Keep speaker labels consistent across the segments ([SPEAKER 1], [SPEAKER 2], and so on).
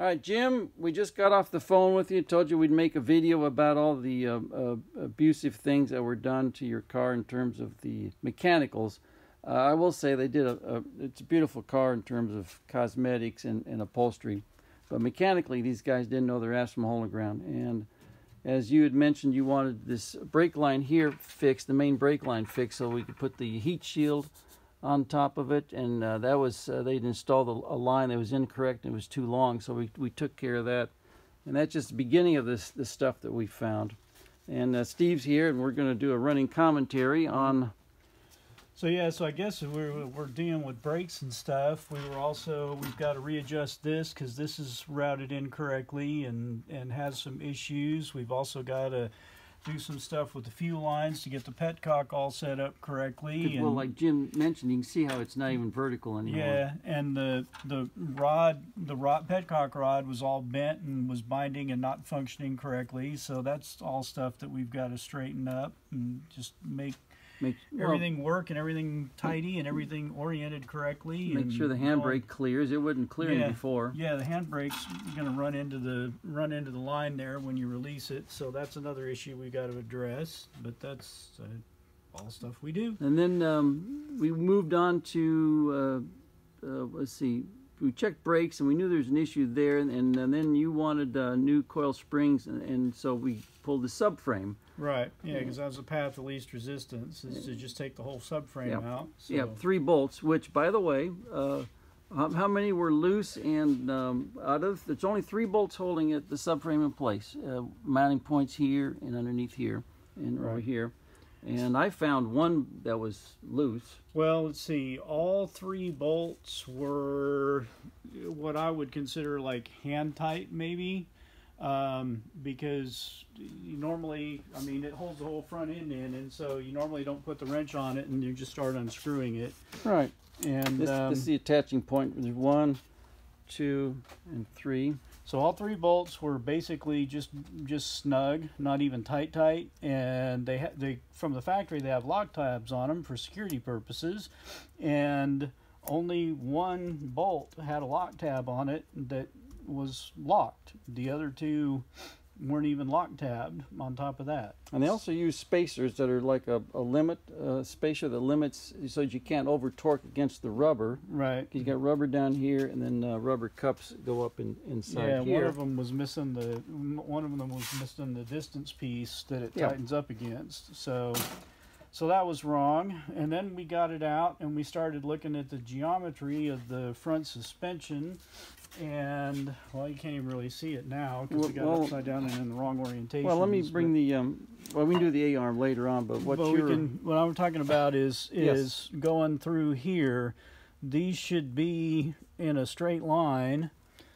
[SPEAKER 1] All right, Jim, we just got off the phone with you. Told you we'd make a video about all the abusive things that were done to your car in terms of the mechanicals. I will say they did it's a beautiful car in terms of cosmetics and upholstery. But mechanically, these guys didn't know their ass from a hole in the ground. And as you had mentioned, you wanted this brake line here fixed, the main brake line fixed, so we could put the heat shield on top of it, and that was they'd installed a line that was incorrect and it was too long, so we took care of that. And that's just the beginning of this stuff that we found. And Steve's here, and we're going to do a running commentary on.
[SPEAKER 2] So yeah, so I guess we're dealing with brakes and stuff. We've got to readjust this because this is routed incorrectly and has some issues. We've also got to do some stuff with the fuel lines to get the petcock all set up correctly.
[SPEAKER 1] Well, like Jim mentioned, you can see how it's not even vertical anymore.
[SPEAKER 2] Yeah, and the petcock rod was all bent and was binding and not functioning correctly. So that's all stuff that we've got to straighten up and just make everything work and everything tidy and everything oriented correctly.
[SPEAKER 1] Make sure the handbrake clears. It wasn't clearing before.
[SPEAKER 2] Yeah, the handbrake's going to run into the line there when you release it. So that's another issue we got to address. But that's all stuff we do.
[SPEAKER 1] And then we moved on to let's see. We checked brakes and we knew there was an issue there. And then you wanted new coil springs, and so we pulled the subframe.
[SPEAKER 2] Right, yeah, because that was the path of least resistance, is to just take the whole subframe out. So.
[SPEAKER 1] Yeah, 3 bolts, which, by the way, how many were loose? And there's only 3 bolts holding the subframe in place. Mounting points here and underneath here and over here. And I found one that was loose.
[SPEAKER 2] Well, let's see, all 3 bolts were what I would consider like hand tight, maybe. Because you normally, I mean, it holds the whole front end in, and so you normally don't put the wrench on it and you just start unscrewing it.
[SPEAKER 1] Right.
[SPEAKER 2] And
[SPEAKER 1] this is the attaching point. There's 1, 2, and 3.
[SPEAKER 2] So all 3 bolts were basically just snug, not even tight, and they from the factory they have lock tabs on them for security purposes, and only 1 bolt had a lock tab on it that was locked. The other 2 weren't even lock tabbed on top of that.
[SPEAKER 1] And they also use spacers that are like a limit spacer that limits so that you can't over torque against the rubber.
[SPEAKER 2] Right.
[SPEAKER 1] You got rubber down here, and then rubber cups go up inside here.
[SPEAKER 2] Yeah, one of them was missing the distance piece that it tightens up against. So that was wrong. And then we got it out and we started looking at the geometry of the front suspension. And well, you can't even really see it now because we got it upside down and in the wrong orientation.
[SPEAKER 1] Well, let me bring the well, we can do the A-arm later on, but what
[SPEAKER 2] I'm talking about is going through here. These should be in a straight line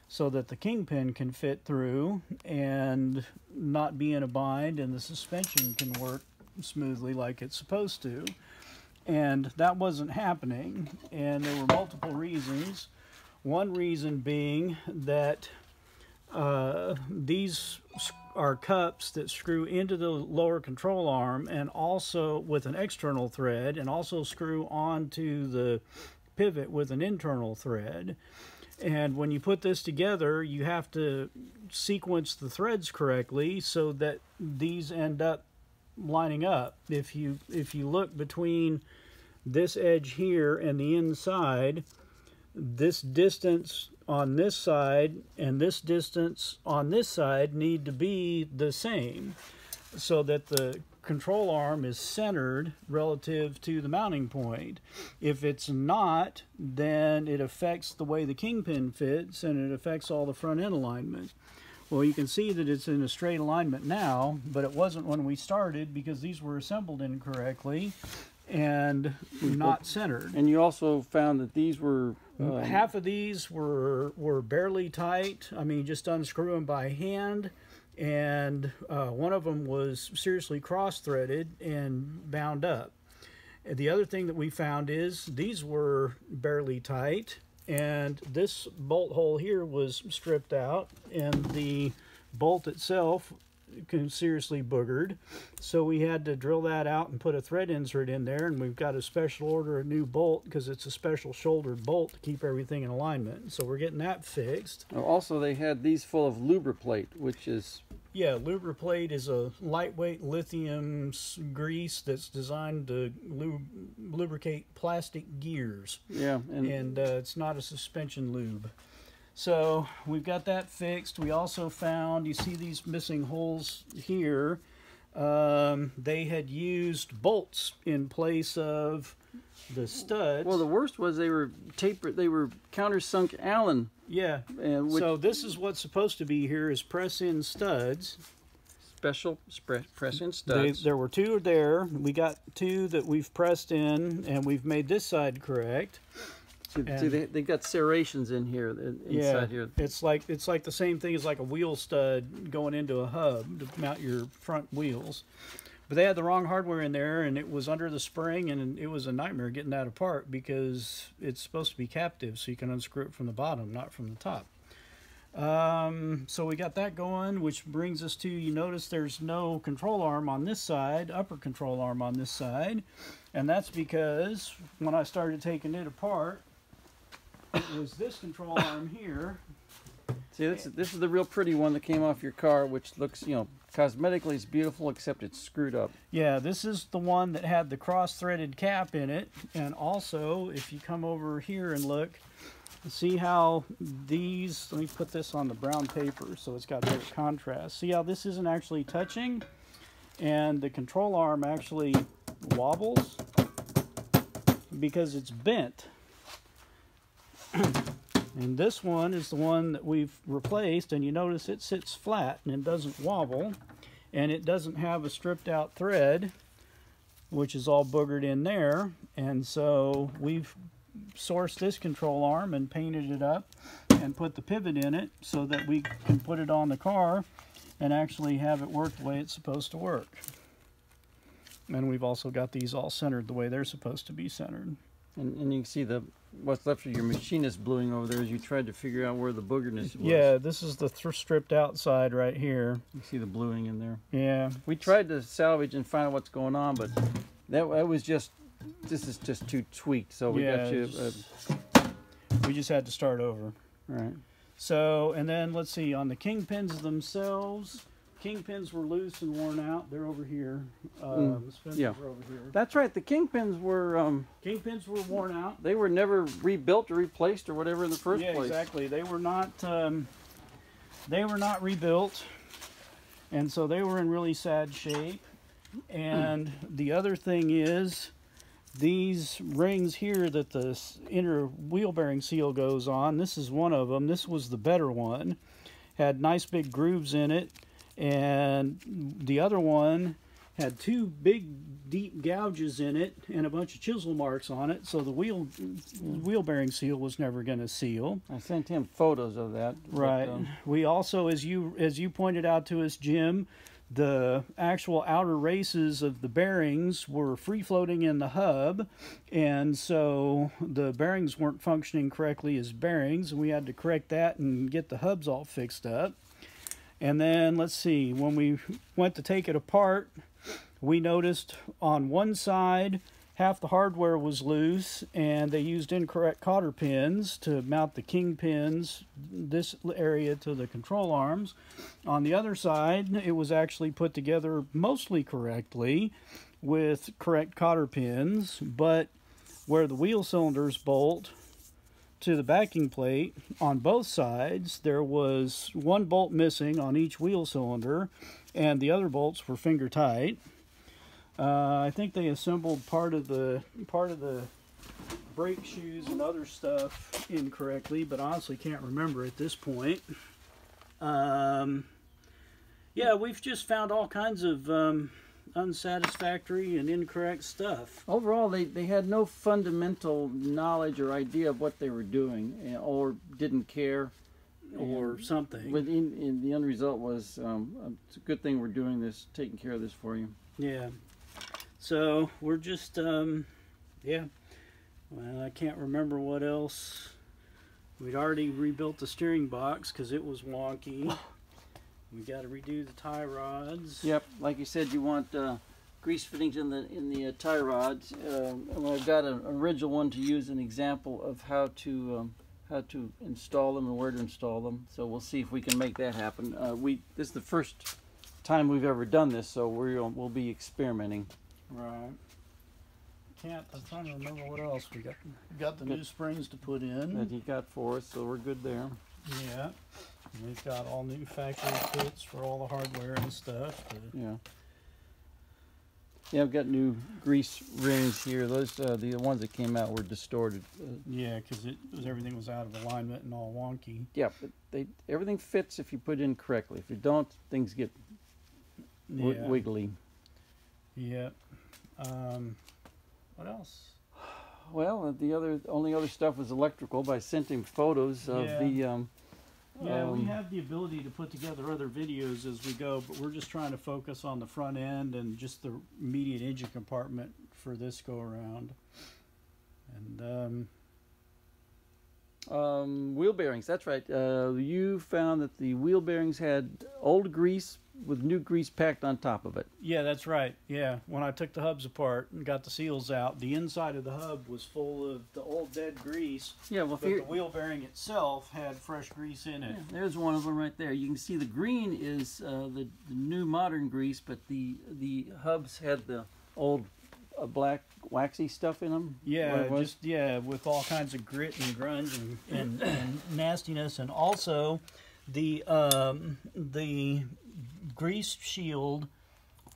[SPEAKER 2] so that the kingpin can fit through and not be in a bind, and the suspension can work smoothly like it's supposed to. And that wasn't happening, and there were multiple reasons. One reason being that these are cups that screw into the lower control arm and also with an external thread, and also screw onto the pivot with an internal thread. And when you put this together, you have to sequence the threads correctly so that these end up lining up. If you look between this edge here and the inside, this distance on this side and this distance on this side need to be the same so that the control arm is centered relative to the mounting point. If it's not, then it affects the way the kingpin fits and it affects all the front end alignment. Well, you can see that it's in a straight alignment now, but it wasn't when we started because these were assembled incorrectly and not centered.
[SPEAKER 1] And you also found that these were
[SPEAKER 2] half of these were barely tight. I mean, just unscrew them by hand, and one of them was seriously cross-threaded and bound up. The other thing that we found is these were barely tight, and this bolt hole here was stripped out, and the bolt itself seriously boogered. So we had to drill that out and put a thread insert in there, and we've got to special order a new bolt because it's a special shouldered bolt to keep everything in alignment. So we're getting that fixed.
[SPEAKER 1] Also, they had these full of Lubriplate, which is...
[SPEAKER 2] Yeah, Lubriplate is a lightweight lithium grease that's designed to lubricate plastic gears.
[SPEAKER 1] Yeah.
[SPEAKER 2] And it's not a suspension lube. So we've got that fixed. We also found, you see these missing holes here, they had used bolts in place of the studs.
[SPEAKER 1] Well, the worst was they were countersunk Allen.
[SPEAKER 2] Yeah, and so this is what's supposed to be here is press-in studs.
[SPEAKER 1] Special press-in studs.
[SPEAKER 2] There were two there. We got two that we've pressed in, and we've made this side correct.
[SPEAKER 1] See, they got serrations in here, inside here.
[SPEAKER 2] It's like the same thing as like a wheel stud going into a hub to mount your front wheels. But they had the wrong hardware in there, and it was under the spring, and it was a nightmare getting that apart because it's supposed to be captive, so you can unscrew it from the bottom, not from the top. So we got that going, which brings us to, you notice there's no control arm on this side, upper control arm on this side, and that's because when I started taking it apart, it was this control arm here.
[SPEAKER 1] See, this is the real pretty one that came off your car, which looks, cosmetically it's beautiful, except it's screwed up.
[SPEAKER 2] Yeah, this is the one that had the cross-threaded cap in it. And also, if you come over here and look, see how these, let me put this on the brown paper so it's got better contrast. See how this isn't actually touching? And the control arm actually wobbles because it's bent. And this one is the one that we've replaced, and you notice it sits flat and it doesn't wobble, and it doesn't have a stripped out thread, which is all boogered in there. And so we've sourced this control arm and painted it up and put the pivot in it so that we can put it on the car and actually have it work the way it's supposed to work. And we've also got these all centered the way they're supposed to be centered.
[SPEAKER 1] And you can see what's left of your machinist bluing over there as you tried to figure out where the boogerness was.
[SPEAKER 2] Yeah, this is the stripped out side right here.
[SPEAKER 1] You see the bluing in there.
[SPEAKER 2] Yeah.
[SPEAKER 1] We tried to salvage and find out what's going on, but that was just, this is just too tweaked. So we got you.
[SPEAKER 2] We just had to start over.
[SPEAKER 1] Right.
[SPEAKER 2] So, and then let's see, on the kingpins themselves, kingpins were loose and worn out. They're over here.
[SPEAKER 1] Yeah,
[SPEAKER 2] are over here.
[SPEAKER 1] That's right. The kingpins were
[SPEAKER 2] worn out.
[SPEAKER 1] They were never rebuilt or replaced or whatever in the first place.
[SPEAKER 2] Yeah, exactly. They were not rebuilt, and so they were in really sad shape. And the other thing is, these rings here that the inner wheel bearing seal goes on. This is one of them. This was the better one. Had nice big grooves in it. And the other one had two big deep gouges in it and a bunch of chisel marks on it, so the wheel bearing seal was never going to seal.
[SPEAKER 1] I sent him photos of that.
[SPEAKER 2] Right. But, we also, as you pointed out to us, Jim, the actual outer races of the bearings were free floating in the hub, and so the bearings weren't functioning correctly as bearings, and we had to correct that and get the hubs all fixed up. And then, let's see, when we went to take it apart, we noticed on one side half the hardware was loose, and they used incorrect cotter pins to mount the king pins, this area, to the control arms. On the other side, it was actually put together mostly correctly with correct cotter pins, but where the wheel cylinders bolt to the backing plate on both sides, there was one bolt missing on each wheel cylinder, and the other bolts were finger tight. I think they assembled part of the brake shoes and other stuff incorrectly, but honestly can't remember at this point. Yeah, we've just found all kinds of unsatisfactory and incorrect stuff.
[SPEAKER 1] Overall, they had no fundamental knowledge or idea of what they were doing, or didn't care,
[SPEAKER 2] or something.
[SPEAKER 1] But in the end result was, it's a good thing we're doing this, taking care of this for you.
[SPEAKER 2] Yeah. So we're just, yeah. Well, I can't remember what else. We'd already rebuilt the steering box because it was wonky. We got to redo the tie rods.
[SPEAKER 1] Yep, like you said, you want grease fittings in the tie rods. And I've got an original one to use an example of how to install them and where to install them. So we'll see if we can make that happen. This is the first time we've ever done this, so we'll be experimenting.
[SPEAKER 2] Right. I'm trying to remember what else we got. We got the new springs to put in.
[SPEAKER 1] That he got for us, so we're good there.
[SPEAKER 2] Yeah. We've got all new factory kits for all the hardware and stuff.
[SPEAKER 1] Yeah. Yeah, I've got new grease rings here. Those the ones that came out were distorted.
[SPEAKER 2] Yeah, because everything was out of alignment and all wonky.
[SPEAKER 1] Yeah, but everything fits if you put it in correctly. If you don't, things get wiggly.
[SPEAKER 2] Yeah. What else?
[SPEAKER 1] Well, the only other stuff was electrical. But I sent him photos of the.
[SPEAKER 2] We have the ability to put together other videos as we go, but we're just trying to focus on the front end and just the immediate engine compartment for this go around. And
[SPEAKER 1] wheel bearings. That's right. You found that the wheel bearings had old grease with new grease packed on top of it.
[SPEAKER 2] Yeah, that's right. Yeah, when I took the hubs apart and got the seals out, the inside of the hub was full of the old dead grease.
[SPEAKER 1] Yeah, well,
[SPEAKER 2] but the wheel bearing itself had fresh grease in it.
[SPEAKER 1] Yeah, there's one of them right there. You can see the green is the new modern grease, but the hubs had the old black waxy stuff in them.
[SPEAKER 2] Yeah, with all kinds of grit and grunge and nastiness, and also the grease shield,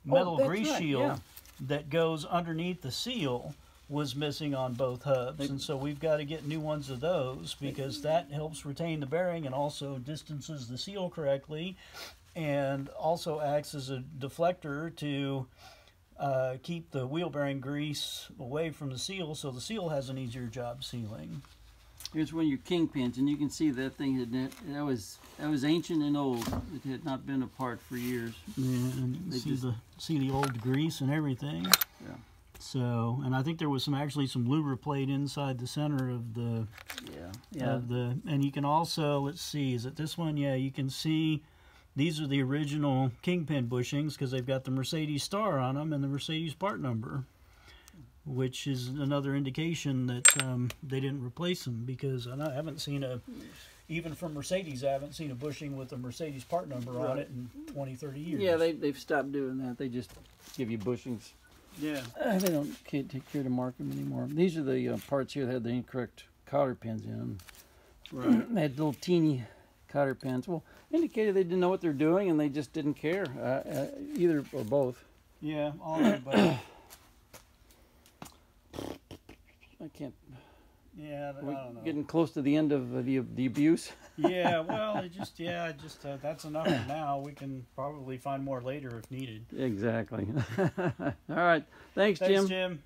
[SPEAKER 2] metal grease shield that goes underneath the seal was missing on both hubs, and so we've got to get new ones of those because that helps retain the bearing and also distances the seal correctly, and also acts as a deflector to keep the wheel bearing grease away from the seal, so the seal has an easier job sealing.
[SPEAKER 1] Here's one of your kingpins, and you can see that thing that was ancient and old. It had not been apart for years.
[SPEAKER 2] Yeah, and you see the old grease and everything.
[SPEAKER 1] Yeah.
[SPEAKER 2] So, and I think there was actually some lubriplate inside the center of the.
[SPEAKER 1] Yeah.
[SPEAKER 2] And you can also, let's see, is it this one? Yeah, you can see. These are the original kingpin bushings because they've got the Mercedes star on them and the Mercedes part number, which is another indication that they didn't replace them, because I haven't seen even from Mercedes, I haven't seen a bushing with a Mercedes part number on it in 20, 30 years.
[SPEAKER 1] Yeah, they've stopped doing that. They just give you bushings.
[SPEAKER 2] Yeah.
[SPEAKER 1] They can't take care to mark them anymore. These are the parts here that had the incorrect cotter pins in them. Right. They had little teeny cotter pins. Well, indicated they didn't know what they're doing and they just didn't care, either or both.
[SPEAKER 2] Yeah, all of them.
[SPEAKER 1] I can't.
[SPEAKER 2] Yeah, I don't know.
[SPEAKER 1] Getting close to the end of the abuse.
[SPEAKER 2] Yeah, well, that's enough for now. We can probably find more later if needed.
[SPEAKER 1] Exactly. All right. Thanks, Jim.
[SPEAKER 2] Thanks, Jim.